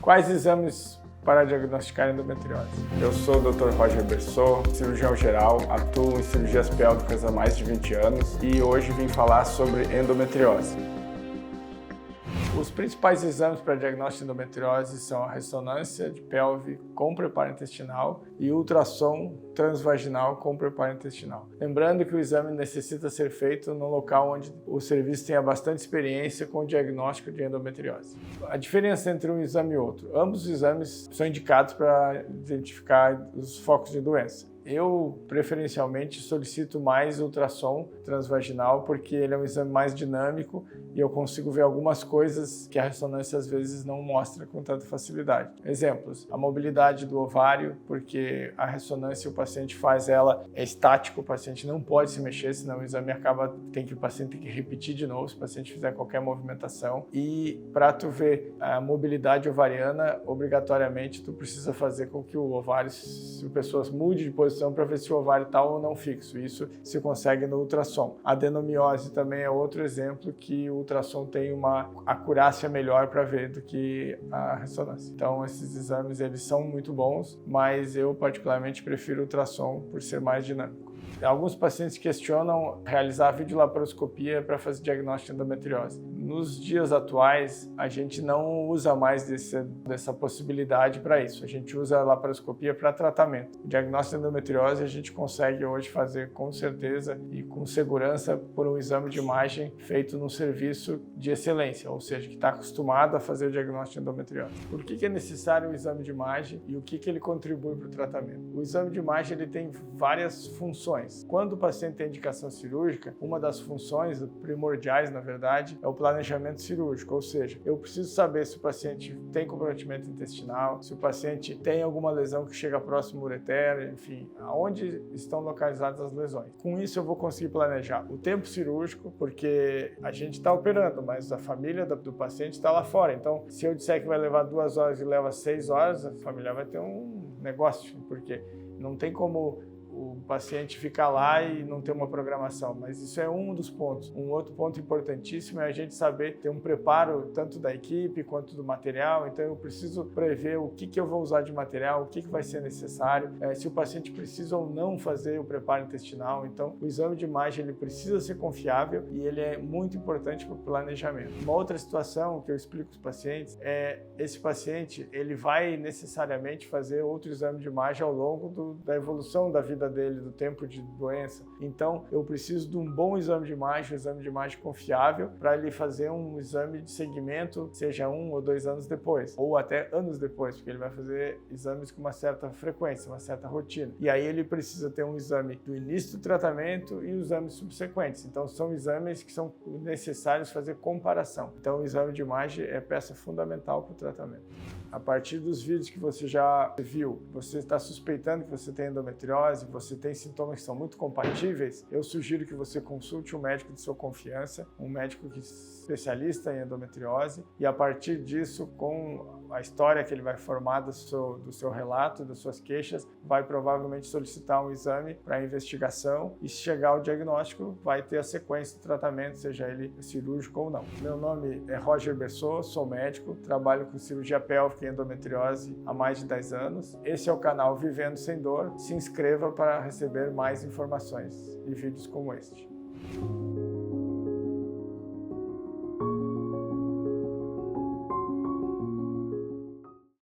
Quais exames para diagnosticar endometriose? Eu sou o Dr. Roger Bersot, cirurgião geral, atuo em cirurgias pélvicas há mais de 20 anos e hoje vim falar sobre endometriose. Os principais exames para diagnóstico de endometriose são a ressonância de pelve com preparo intestinal e ultrassom transvaginal com preparo intestinal. Lembrando que o exame necessita ser feito no local onde o serviço tenha bastante experiência com o diagnóstico de endometriose. A diferença entre um exame e outro: ambos os exames são indicados para identificar os focos de doença. Eu, preferencialmente, solicito mais ultrassom transvaginal porque ele é um exame mais dinâmico e eu consigo ver algumas coisas que a ressonância às vezes não mostra com tanta facilidade. Exemplos: a mobilidade do ovário, porque a ressonância o paciente faz ela é estático, o paciente não pode se mexer, senão o exame o paciente tem que repetir de novo se o paciente fizer qualquer movimentação. E para tu ver a mobilidade ovariana, obrigatoriamente tu precisa fazer com que o ovário, se pessoas mude de posição para ver se o ovário está ou não fixo. Isso se consegue no ultrassom. A adenomiose também é outro exemplo que o ultrassom tem uma acurácia melhor para ver do que a ressonância. Então esses exames eles são muito bons, mas eu particularmente prefiro o ultrassom por ser mais dinâmico. Alguns pacientes questionam realizar a videolaparoscopia para fazer diagnóstico de endometriose. Nos dias atuais, a gente não usa mais dessa possibilidade para isso. A gente usa a laparoscopia para tratamento. O diagnóstico de endometriose a gente consegue hoje fazer com certeza e com segurança por um exame de imagem feito num serviço de excelência, ou seja, que está acostumado a fazer o diagnóstico de endometriose. Por que é necessário o exame de imagem e o que ele contribui para o tratamento? O exame de imagem ele tem várias funções. Quando o paciente tem indicação cirúrgica, uma das funções primordiais, na verdade, é o planejamento cirúrgico, ou seja, eu preciso saber se o paciente tem comprometimento intestinal, se o paciente tem alguma lesão que chega próximo ao ureter, enfim, aonde estão localizadas as lesões. Com isso eu vou conseguir planejar o tempo cirúrgico, porque a gente está operando, mas a família do paciente está lá fora. Então, se eu disser que vai levar 2 horas e leva 6 horas, a família vai ter um negócio, porque não tem como o paciente ficar lá e não ter uma programação, mas isso é um dos pontos. Um outro ponto importantíssimo é a gente saber ter um preparo tanto da equipe quanto do material. Então eu preciso prever o que eu vou usar de material, o que vai ser necessário, se o paciente precisa ou não fazer o preparo intestinal. Então o exame de imagem ele precisa ser confiável e ele é muito importante para o planejamento. Uma outra situação que eu explico para os pacientes é esse paciente ele vai necessariamente fazer outro exame de imagem ao longo da evolução da vida dele, do tempo de doença. Então, eu preciso de um bom exame de imagem confiável, para ele fazer um exame de segmento, seja 1 ou 2 anos depois, ou até anos depois, porque ele vai fazer exames com uma certa frequência, uma certa rotina. E aí ele precisa ter um exame do início do tratamento e exames subsequentes. Então, são exames que são necessários fazer comparação. Então, o exame de imagem é peça fundamental para o tratamento. A partir dos vídeos que você já viu, você está suspeitando que você tem endometriose, você tem sintomas que são muito compatíveis, eu sugiro que você consulte um médico de sua confiança, um médico que é especialista em endometriose, e a partir disso, com a história que ele vai formar do seu relato, das suas queixas, vai provavelmente solicitar um exame para investigação e se chegar ao diagnóstico, vai ter a sequência do tratamento, seja ele cirúrgico ou não. Meu nome é Roger Bersot, sou médico, trabalho com cirurgia pélvica e endometriose há mais de 10 anos. Esse é o canal Vivendo Sem Dor. Se inscreva para receber mais informações e vídeos como este.